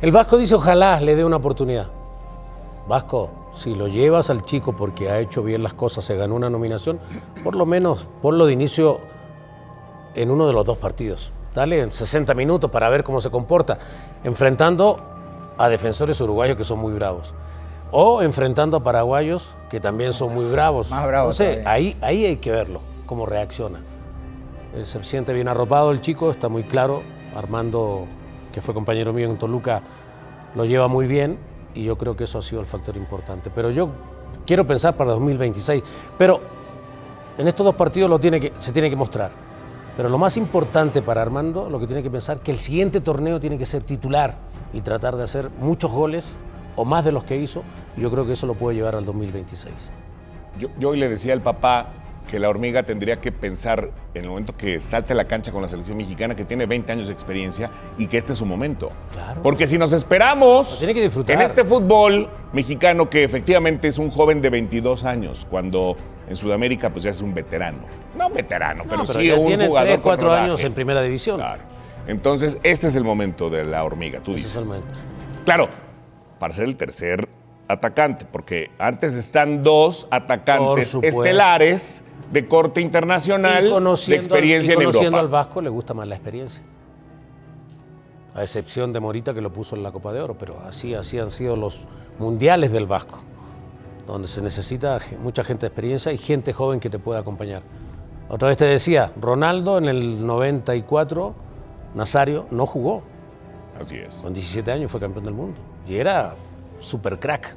El Vasco dice, ojalá le dé una oportunidad. Vasco, si lo llevas al chico porque ha hecho bien las cosas, se ganó una nominación, por lo menos ponlo de inicio en uno de los dos partidos. Dale 60 minutos para ver cómo se comporta, enfrentando a defensores uruguayos que son muy bravos. O enfrentando a paraguayos que también son muy bravos. Más bravos. Entonces, ahí hay que verlo, cómo reacciona. Se siente bien arropado el chico, está muy claro. Armando, que fue compañero mío en Toluca, lo lleva muy bien y yo creo que eso ha sido el factor importante. Pero yo quiero pensar para 2026. Pero en estos dos partidos se tiene que mostrar. Pero lo más importante para Armando, lo que tiene que pensar, que el siguiente torneo tiene que ser titular y tratar de hacer muchos goles o más de los que hizo. Yo creo que eso lo puede llevar al 2026. Yo hoy le decía al papá que la hormiga tendría que pensar en el momento que salte a la cancha con la selección mexicana, que tiene 20 años de experiencia y que este es su momento. Claro. Porque si nos esperamos tiene que disfrutar en este fútbol mexicano, que efectivamente es un joven de 22 años, cuando en Sudamérica pues ya es un veterano. No un veterano, pero sí ya un tiene jugador 3, 4 con rodaje. años en primera división. Claro. Entonces, este es el momento de la hormiga, tú dices. Ese es el momento. Claro, para ser el tercer atacante, porque antes están dos atacantes estelares de corte internacional, de experiencia en Europa. Conociendo al Vasco, le gusta más la experiencia. A excepción de Morita, que lo puso en la Copa de Oro, pero así han sido los mundiales del Vasco, donde se necesita mucha gente de experiencia y gente joven que te pueda acompañar. Otra vez te decía, Ronaldo en el 94, Nazario no jugó. Así es. Con 17 años fue campeón del mundo. Y era súper crack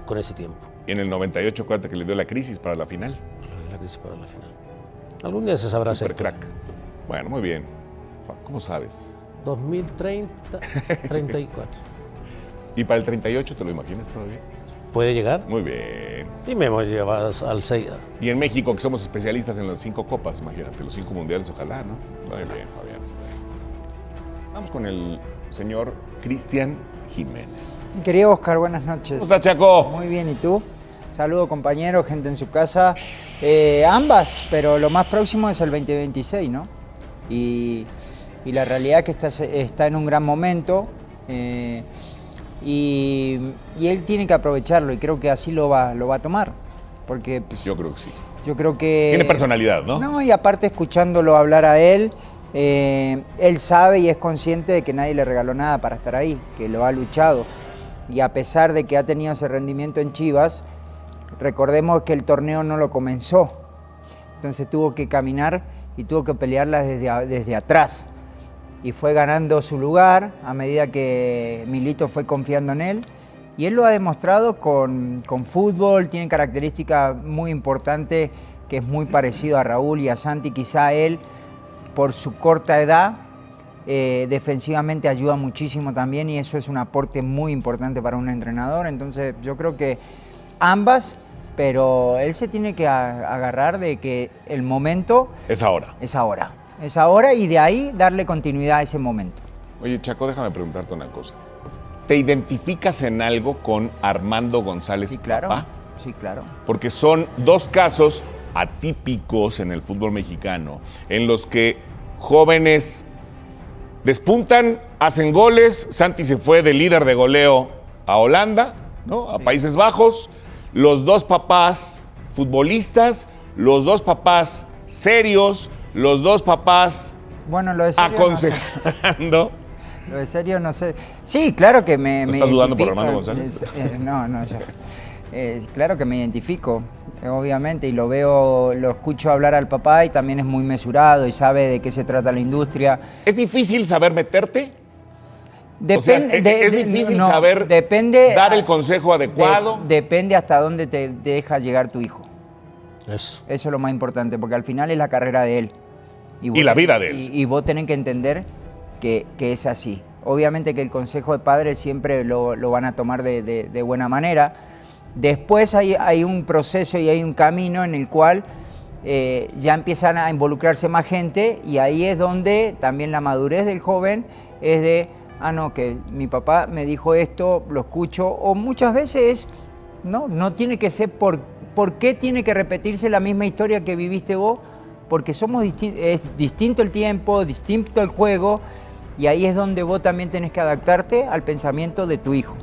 con ese tiempo. Y en el 98, acuérdate que le dio la crisis para la final. La crisis para la final. Algún día se sabrá hacer. Super crack. Bueno, muy bien. ¿Cómo sabes? 2030, 34. ¿Y para el 38 te lo imaginas todavía? ¿Puede llegar? Muy bien. Y me hemos llevado al 6. Y en México, que somos especialistas en las 5 copas, imagínate, los 5 mundiales, ojalá, ¿no? Muy bien, Fabián. Vamos con el señor Cristian Jiménez. Mi querido Oscar, buenas noches. ¿Cómo estás, Chaco? Muy bien, ¿y tú? Saludo, compañeros, gente en su casa. Ambas, pero lo más próximo es el 2026, ¿no? Y la realidad es que está en un gran momento. Y él tiene que aprovecharlo y creo que así lo va a tomar. Porque pues, yo creo que sí. Yo creo que... Tiene personalidad, ¿no? No, y aparte escuchándolo hablar a él, él sabe y es consciente de que nadie le regaló nada para estar ahí, que lo ha luchado. Y a pesar de que ha tenido ese rendimiento en Chivas, recordemos que el torneo no lo comenzó. Entonces tuvo que caminar y tuvo que pelearla desde atrás. Y fue ganando su lugar a medida que Milito fue confiando en él. Y él lo ha demostrado con fútbol, tiene características muy importantes, que es muy parecido a Raúl y a Santi. Quizá él, por su corta edad, defensivamente ayuda muchísimo también y eso es un aporte muy importante para un entrenador. Entonces yo creo que ambas, pero él se tiene que agarrar de que el momento... Es ahora. Es ahora. Es ahora y de ahí darle continuidad a ese momento. Oye, Chaco, déjame preguntarte una cosa. ¿Te identificas en algo con Armando González? Sí, claro. Papá? Sí, claro. Porque son dos casos atípicos en el fútbol mexicano, en los que jóvenes despuntan, hacen goles. Santi se fue de líder de goleo a Holanda, ¿no? A Países Bajos. Los dos papás futbolistas, los dos papás serios, los dos papás bueno, lo de serio aconsejando. No sé. Lo de serio no sé. Sí, claro que me ¿Estás dudando por Armando González? No, yo. Claro que me identifico, obviamente, y lo escucho hablar al papá y también es muy mesurado y sabe de qué se trata la industria. ¿Es difícil saber meterte? Depende, es difícil saber dar el consejo adecuado. Depende hasta dónde te deja llegar tu hijo. Eso es lo más importante, porque al final es la carrera de él. Y la vida de él. Y vos tenés que entender que es así. Obviamente que el consejo de padre siempre lo van a tomar de buena manera. Después hay un proceso y hay un camino en el cual ya empiezan a involucrarse más gente y ahí es donde también la madurez del joven es de, no, que mi papá me dijo esto, lo escucho, o muchas veces no tiene que ser ¿por qué tiene que repetirse la misma historia que viviste vos? Porque somos es distinto el tiempo, distinto el juego y ahí es donde vos también tenés que adaptarte al pensamiento de tu hijo.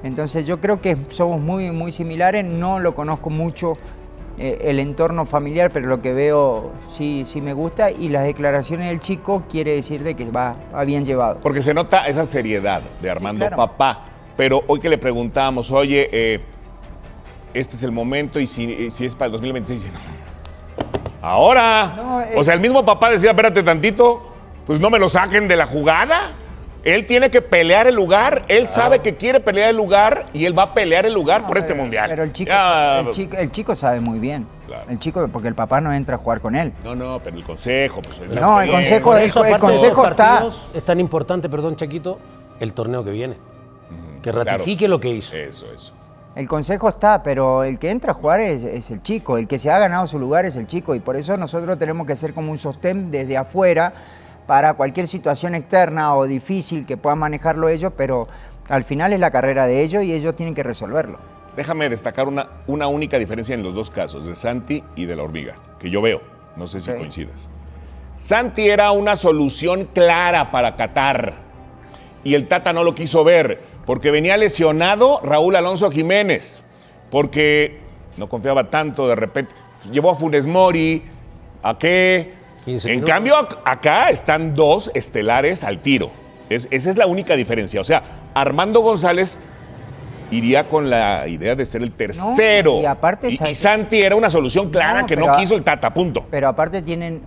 Entonces yo creo que somos muy, muy similares, no lo conozco mucho el entorno familiar, pero lo que veo sí me gusta, y las declaraciones del chico quiere decir de que va bien llevado. Porque se nota esa seriedad de Armando, claro. papá. Pero hoy que le preguntábamos, oye, este es el momento y si es para el 2026, dice, no. Ahora. No, o sea, el mismo papá decía, espérate tantito, pues no me lo saquen de la jugada. Él tiene que pelear el lugar, él sabe que quiere pelear el lugar y él va a pelear el lugar por este mundial. Pero el chico sabe muy bien. Claro. El chico, porque el papá no entra a jugar con él. No, pero el consejo, pues hoy No, el consejo, Por eso, el aparte de consejo los está. partidos, es tan importante, perdón, Chaquito, el torneo que viene. Que ratifique lo que hizo. Eso. El consejo está, pero el que entra a jugar es el chico. El que se ha ganado su lugar es el chico. Y por eso nosotros tenemos que ser como un sostén desde afuera para cualquier situación externa o difícil que puedan manejarlo ellos, pero al final es la carrera de ellos y ellos tienen que resolverlo. Déjame destacar una única diferencia en los dos casos, de Santi y de la Hormiga, que yo veo. No sé si coincidas. Santi era una solución clara para Qatar y el Tata no lo quiso ver porque venía lesionado Raúl Alonso Jiménez, porque no confiaba tanto de repente. Llevó a Funes Mori, ¿a qué? En cambio, acá están dos estelares al tiro. Esa es la única diferencia. O sea, Armando González iría con la idea de ser el tercero. No, y aparte, y Santi era una solución clara que no quiso el Tata, punto. Pero aparte tienen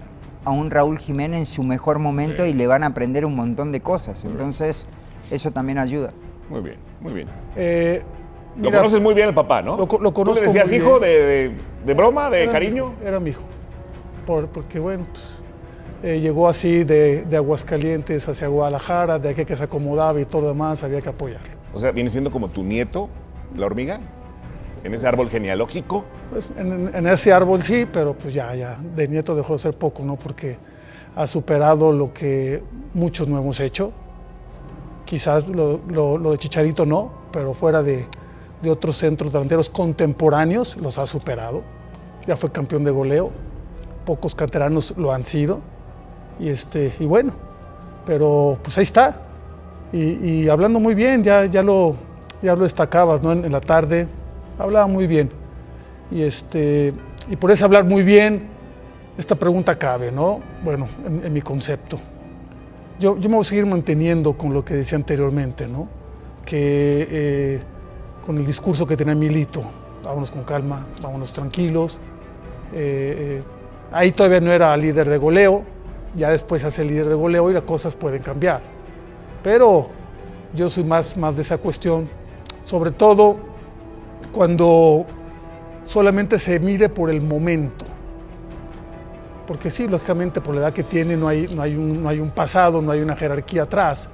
a un Raúl Jiménez en su mejor momento y le van a aprender un montón de cosas. Entonces, eso también ayuda. Muy bien, muy bien. Lo Mira, conoces muy bien el papá, ¿no? Lo conozco. ¿Tú le decías muy hijo bien. de broma, de Era cariño? Mi hijo, era mi hijo. Porque bueno, pues, llegó así de Aguascalientes hacia Guadalajara, de aquí que se acomodaba y todo lo demás, había que apoyarlo. O sea, ¿viene siendo como tu nieto, la hormiga? ¿En ese árbol genealógico? Pues, en ese árbol sí, pero pues ya, de nieto dejó de ser poco, ¿no? Porque ha superado lo que muchos no hemos hecho. Quizás lo de Chicharito no, pero fuera de otros centros delanteros contemporáneos los ha superado. Ya fue campeón de goleo, pocos canteranos lo han sido. Y bueno, pero pues ahí está. Y hablando muy bien, ya lo destacabas, ¿no? En la tarde, hablaba muy bien. Y por eso hablar muy bien, esta pregunta cabe, ¿no? Bueno, en mi concepto. Yo me voy a seguir manteniendo con lo que decía anteriormente, ¿no? Que con el discurso que tenía Milito, vámonos con calma, vámonos tranquilos. Ahí todavía no era líder de goleo, ya después hace líder de goleo y las cosas pueden cambiar. Pero yo soy más de esa cuestión, sobre todo cuando solamente se mide por el momento. Porque sí, lógicamente por la edad que tiene no hay un pasado, no hay una jerarquía atrás.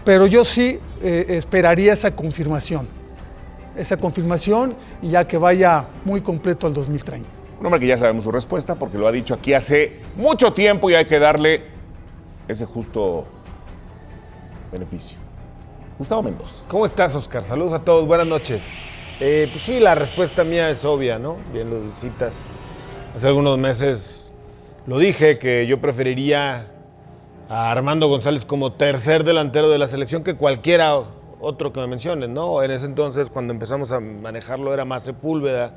Pero yo sí esperaría esa confirmación y ya que vaya muy completo al 2030. Un hombre que ya sabemos su respuesta porque lo ha dicho aquí hace mucho tiempo y hay que darle ese justo beneficio. Gustavo Mendoza. ¿Cómo estás, Oscar? Saludos a todos, buenas noches. Pues sí, la respuesta mía es obvia, ¿no? Bien lo citas. Hace algunos meses lo dije, que yo preferiría a Armando González como tercer delantero de la selección que cualquiera otro que me menciones, ¿no? En ese entonces, cuando empezamos a manejarlo, era más Sepúlveda,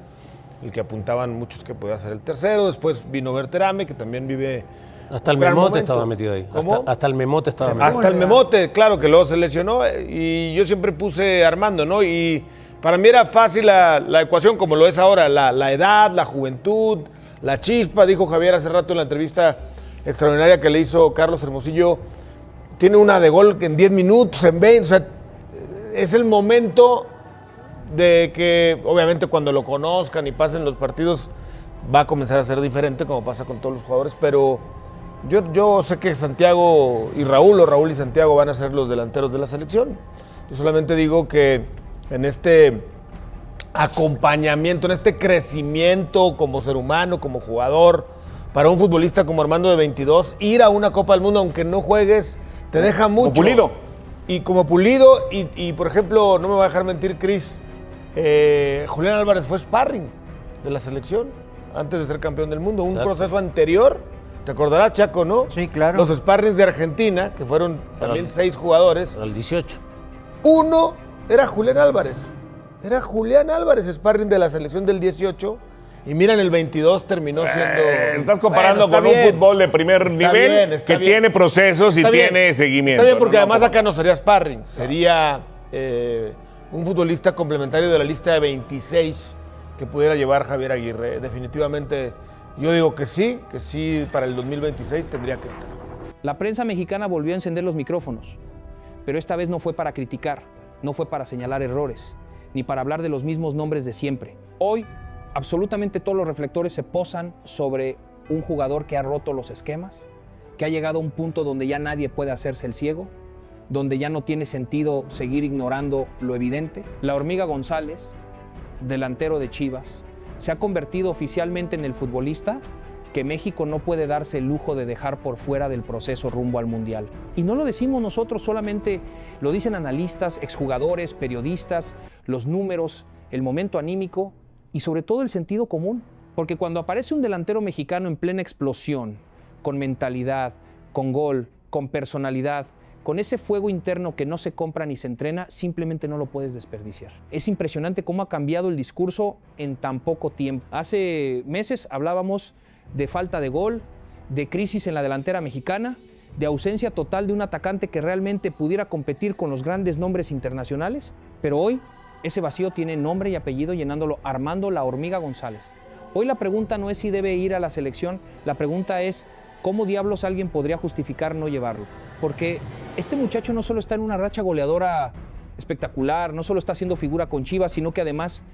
el que apuntaban muchos que podía ser el tercero. Después vino Berterame, que también vive... Hasta el Memote estaba metido ahí. ¿Cómo? Hasta el Memote estaba metido. Hasta el Memote, claro, que luego se lesionó. Y yo siempre puse Armando, ¿no? Y para mí era fácil la ecuación, como lo es ahora. La edad, la juventud, la chispa. Dijo Javier hace rato en la entrevista extraordinaria que le hizo Carlos Hermosillo. Tiene una de gol en 10 minutos, en 20. O sea, es el momento de que, obviamente, cuando lo conozcan y pasen los partidos, va a comenzar a ser diferente, como pasa con todos los jugadores. Pero yo sé que Santiago y Raúl, o Raúl y Santiago, van a ser los delanteros de la selección. Yo solamente digo que en este acompañamiento, en este crecimiento como ser humano, como jugador, para un futbolista como Armando de 22, ir a una Copa del Mundo, aunque no juegues, te deja mucho. Como Pulido. Y como Pulido, y por ejemplo, no me va a dejar mentir Cris, Julián Álvarez fue sparring de la selección antes de ser campeón del mundo. Un proceso anterior ¿Te acordarás, Chaco, no? Sí, claro. Los sparrings de Argentina, que fueron también 6 jugadores. Al 18. Uno era Julián Álvarez. Era Julián Álvarez, sparring de la selección del 18. Y mira, en el 22 terminó siendo... Estás comparando Bueno, con está un bien. fútbol de primer nivel está que bien. tiene procesos y Está bien. tiene seguimiento. Está bien, porque ¿no? además No, acá no sería sparring. Sería un futbolista complementario de la lista de 26 que pudiera llevar Javier Aguirre. Definitivamente, yo digo que sí para el 2026 tendría que estar. La prensa mexicana volvió a encender los micrófonos, pero esta vez no fue para criticar, no fue para señalar errores, ni para hablar de los mismos nombres de siempre. Hoy, absolutamente todos los reflectores se posan sobre un jugador que ha roto los esquemas, que ha llegado a un punto donde ya nadie puede hacerse el ciego, donde ya no tiene sentido seguir ignorando lo evidente. La Hormiga González, delantero de Chivas, se ha convertido oficialmente en el futbolista que México no puede darse el lujo de dejar por fuera del proceso rumbo al Mundial. Y no lo decimos nosotros solamente, lo dicen analistas, exjugadores, periodistas, los números, el momento anímico y sobre todo el sentido común. Porque cuando aparece un delantero mexicano en plena explosión, con mentalidad, con gol, con personalidad, con ese fuego interno que no se compra ni se entrena, simplemente no lo puedes desperdiciar. Es impresionante cómo ha cambiado el discurso en tan poco tiempo. Hace meses hablábamos de falta de gol, de crisis en la delantera mexicana, de ausencia total de un atacante que realmente pudiera competir con los grandes nombres internacionales, pero hoy ese vacío tiene nombre y apellido llenándolo Armando La Hormiga González. Hoy la pregunta no es si debe ir a la selección, la pregunta es ¿cómo diablos alguien podría justificar no llevarlo? Porque este muchacho no solo está en una racha goleadora espectacular, no solo está haciendo figura con Chivas, sino que además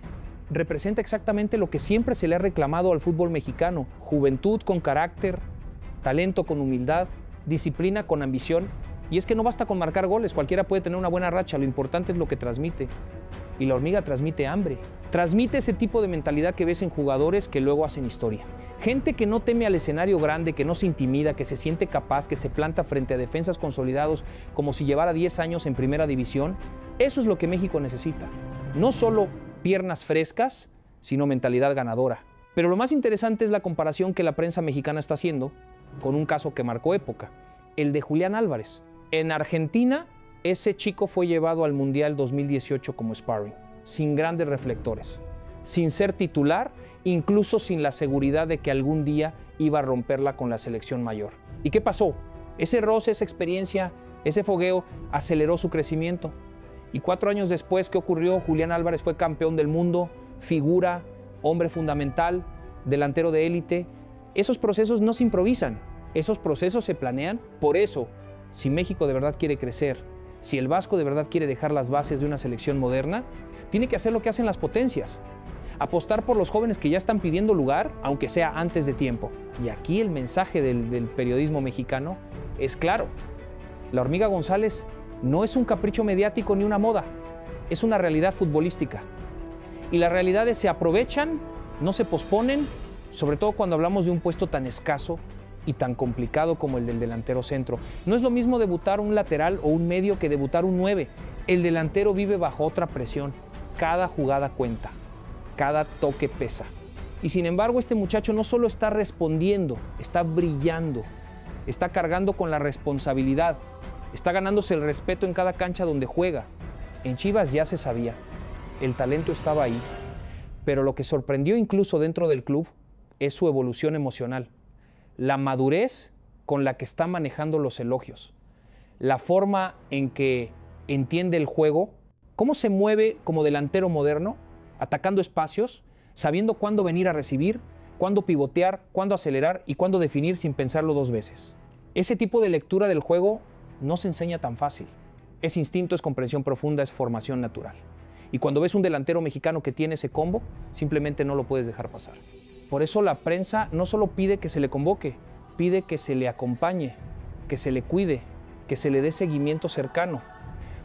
representa exactamente lo que siempre se le ha reclamado al fútbol mexicano: juventud con carácter, talento con humildad, disciplina con ambición. Y es que no basta con marcar goles, cualquiera puede tener una buena racha, lo importante es lo que transmite. Y la Hormiga transmite hambre, transmite ese tipo de mentalidad que ves en jugadores que luego hacen historia. Gente que no teme al escenario grande, que no se intimida, que se siente capaz, que se planta frente a defensas consolidados como si llevara 10 años en primera división. Eso es lo que México necesita. No solo piernas frescas, sino mentalidad ganadora. Pero lo más interesante es la comparación que la prensa mexicana está haciendo con un caso que marcó época, el de Julián Álvarez. En Argentina, ese chico fue llevado al Mundial 2018 como sparring, sin grandes reflectores, sin ser titular, incluso sin la seguridad de que algún día iba a romperla con la selección mayor. ¿Y qué pasó? Ese roce, esa experiencia, ese fogueo aceleró su crecimiento. Y 4 años después, ¿qué ocurrió? Julián Álvarez fue campeón del mundo, figura, hombre fundamental, delantero de élite. Esos procesos no se improvisan, esos procesos se planean. Por eso, si México de verdad quiere crecer, si el Vasco de verdad quiere dejar las bases de una selección moderna, tiene que hacer lo que hacen las potencias: apostar por los jóvenes que ya están pidiendo lugar, aunque sea antes de tiempo. Y aquí el mensaje del periodismo mexicano es claro. La Hormiga González no es un capricho mediático ni una moda, es una realidad futbolística. Y las realidades se aprovechan, no se posponen, sobre todo cuando hablamos de un puesto tan escaso y tan complicado como el del delantero centro. No es lo mismo debutar un lateral o un medio que debutar un 9. El delantero vive bajo otra presión. Cada jugada cuenta, cada toque pesa. Y sin embargo, este muchacho no solo está respondiendo, está brillando, está cargando con la responsabilidad, está ganándose el respeto en cada cancha donde juega. En Chivas ya se sabía, el talento estaba ahí, pero lo que sorprendió incluso dentro del club es su evolución emocional, la madurez con la que está manejando los elogios, la forma en que entiende el juego, cómo se mueve como delantero moderno, atacando espacios, sabiendo cuándo venir a recibir, cuándo pivotear, cuándo acelerar y cuándo definir sin pensarlo 2 veces. Ese tipo de lectura del juego no se enseña tan fácil. Es instinto, es comprensión profunda, es formación natural. Y cuando ves un delantero mexicano que tiene ese combo, simplemente no lo puedes dejar pasar. Por eso la prensa no solo pide que se le convoque, pide que se le acompañe, que se le cuide, que se le dé seguimiento cercano.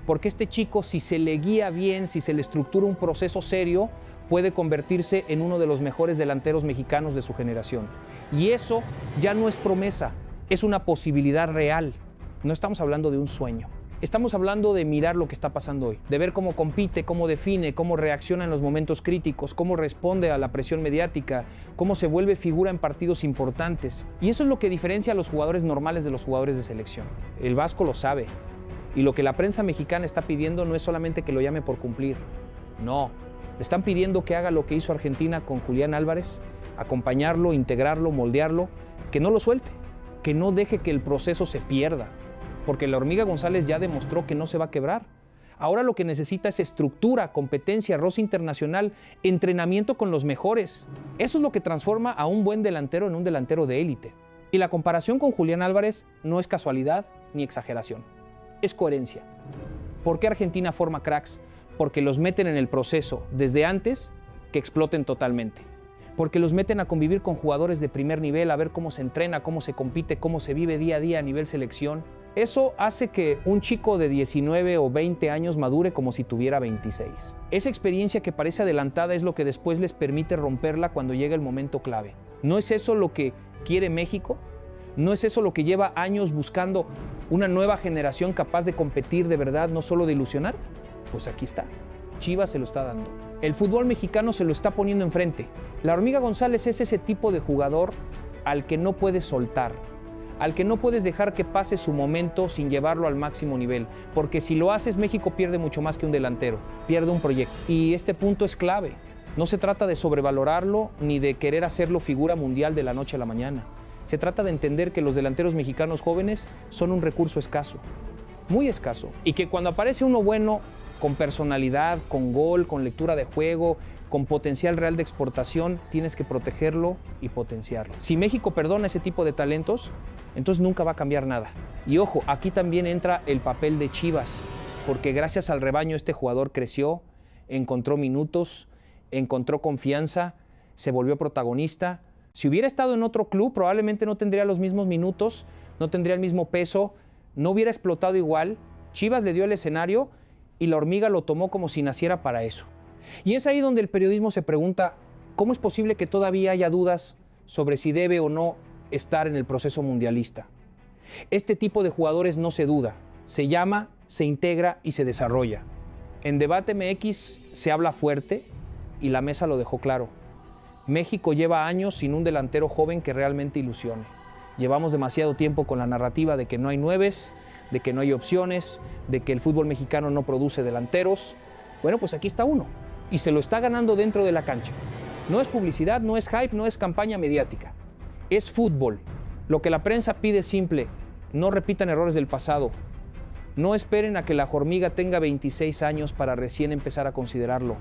Porque este chico, si se le guía bien, si se le estructura un proceso serio, puede convertirse en uno de los mejores delanteros mexicanos de su generación. Y eso ya no es promesa, es una posibilidad real. No estamos hablando de un sueño, Estamos hablando de mirar lo que está pasando hoy, de ver cómo compite, cómo define, cómo reacciona en los momentos críticos, cómo responde a la presión mediática, cómo se vuelve figura en partidos importantes. Y eso es lo que diferencia a los jugadores normales de los jugadores de selección. El Vasco lo sabe. Y lo que la prensa mexicana está pidiendo no es solamente que lo llame por cumplir. No. Le están pidiendo que haga lo que hizo Argentina con Julián Álvarez, acompañarlo, integrarlo, moldearlo, que no lo suelte, que no deje que el proceso se pierda. Porque la Hormiga González ya demostró que no se va a quebrar. Ahora lo que necesita es estructura, competencia, roce internacional, entrenamiento con los mejores. Eso es lo que transforma a un buen delantero en un delantero de élite. Y la comparación con Julián Álvarez no es casualidad ni exageración. Es coherencia. ¿Por qué Argentina forma cracks? Porque los meten en el proceso desde antes que exploten totalmente. Porque los meten a convivir con jugadores de primer nivel, a ver cómo se entrena, cómo se compite, cómo se vive día a día a nivel selección. Eso hace que un chico de 19 o 20 años madure como si tuviera 26. Esa experiencia que parece adelantada es lo que después les permite romperla cuando llega el momento clave. ¿No es eso lo que quiere México? ¿No es eso lo que lleva años buscando una nueva generación capaz de competir de verdad, no solo de ilusionar? Pues aquí está. Chivas se lo está dando. El fútbol mexicano se lo está poniendo enfrente. La Hormiga González es ese tipo de jugador al que no puedes soltar, al que no puedes dejar que pase su momento sin llevarlo al máximo nivel, porque si lo haces, México pierde mucho más que un delantero, pierde un proyecto. Y este punto es clave. No se trata de sobrevalorarlo ni de querer hacerlo figura mundial de la noche a la mañana. Se trata de entender que los delanteros mexicanos jóvenes son un recurso escaso, muy escaso, y que cuando aparece uno bueno, con personalidad, con gol, con lectura de juego, con potencial real de exportación, tienes que protegerlo y potenciarlo. Si México perdona ese tipo de talentos, entonces nunca va a cambiar nada. Y ojo, aquí también entra el papel de Chivas, porque gracias al rebaño este jugador creció, encontró minutos, encontró confianza, se volvió protagonista. Si hubiera estado en otro club, probablemente no tendría los mismos minutos, no tendría el mismo peso, no hubiera explotado igual. Chivas le dio el escenario y la Hormiga lo tomó como si naciera para eso. Y es ahí donde el periodismo se pregunta, ¿cómo es posible que todavía haya dudas sobre si debe o no estar en el proceso mundialista? Este tipo de jugadores no se duda, se llama, se integra y se desarrolla. En Debate MX se habla fuerte y la mesa lo dejó claro. México lleva años sin un delantero joven que realmente ilusione. Llevamos demasiado tiempo con la narrativa de que no hay nueves, de que no hay opciones, de que el fútbol mexicano no produce delanteros. Bueno, pues aquí está uno y se lo está ganando dentro de la cancha. No es publicidad, no es hype, no es campaña mediática. Es fútbol. Lo que la prensa pide es simple: no repitan errores del pasado. No esperen a que la Hormiga tenga 26 años para recién empezar a considerarlo.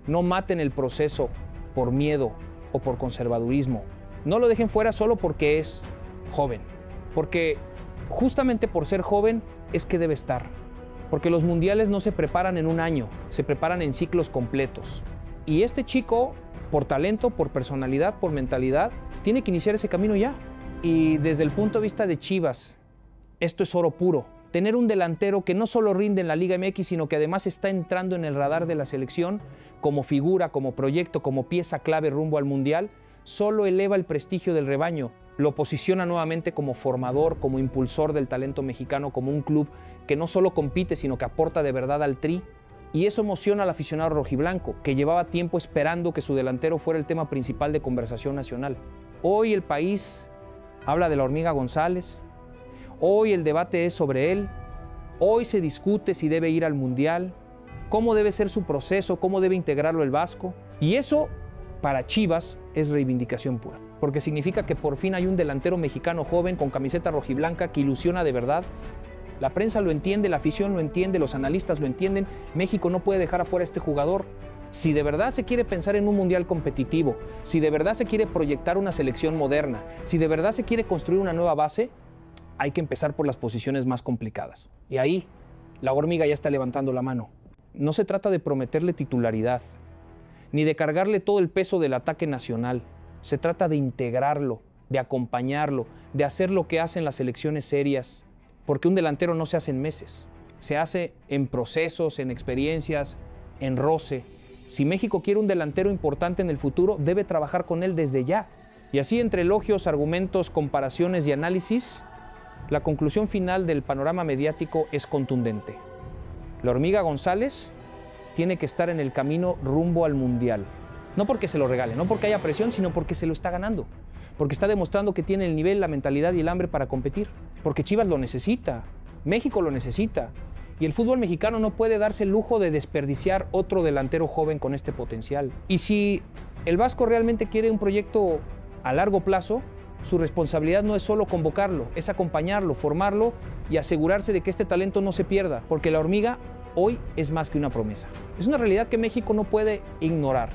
No maten el proceso por miedo o por conservadurismo. No lo dejen fuera solo porque es joven. Porque justamente por ser joven es que debe estar. Porque los mundiales no se preparan en un año, se preparan en ciclos completos. Y este chico, por talento, por personalidad, por mentalidad, tiene que iniciar ese camino ya. Y desde el punto de vista de Chivas, esto es oro puro. Tener un delantero que no solo rinde en la Liga MX, sino que además está entrando en el radar de la selección como figura, como proyecto, como pieza clave rumbo al Mundial, solo eleva el prestigio del rebaño. Lo posiciona nuevamente como formador, como impulsor del talento mexicano, como un club que no solo compite, sino que aporta de verdad al Tri. Y eso emociona al aficionado rojiblanco, que llevaba tiempo esperando que su delantero fuera el tema principal de conversación nacional. Hoy el país habla de la Hormiga González. Hoy el debate es sobre él. Hoy se discute si debe ir al Mundial, cómo debe ser su proceso, cómo debe integrarlo el Vasco. Y eso, para Chivas, es reivindicación pura. Porque significa que por fin hay un delantero mexicano joven con camiseta rojiblanca que ilusiona de verdad. La prensa lo entiende, la afición lo entiende, los analistas lo entienden. México no puede dejar afuera a este jugador. Si de verdad se quiere pensar en un mundial competitivo, si de verdad se quiere proyectar una selección moderna, si de verdad se quiere construir una nueva base, hay que empezar por las posiciones más complicadas. Y ahí, la Hormiga ya está levantando la mano. No se trata de prometerle titularidad, ni de cargarle todo el peso del ataque nacional. Se trata de integrarlo, de acompañarlo, de hacer lo que hacen las selecciones serias. Porque un delantero no se hace en meses, se hace en procesos, en experiencias, en roce. Si México quiere un delantero importante en el futuro, debe trabajar con él desde ya. Y así, entre elogios, argumentos, comparaciones y análisis, La conclusión final del panorama mediático es contundente. La Hormiga González tiene que estar en el camino rumbo al Mundial. No porque se lo regale, no porque haya presión, sino porque se lo está ganando. Porque está demostrando que tiene el nivel, la mentalidad y el hambre para competir. Porque Chivas lo necesita, México lo necesita. Y el fútbol mexicano no puede darse el lujo de desperdiciar otro delantero joven con este potencial. Y si el Vasco realmente quiere un proyecto a largo plazo, su responsabilidad no es solo convocarlo, es acompañarlo, formarlo y asegurarse de que este talento no se pierda, porque la Hormiga hoy es más que una promesa. Es una realidad que México no puede ignorar.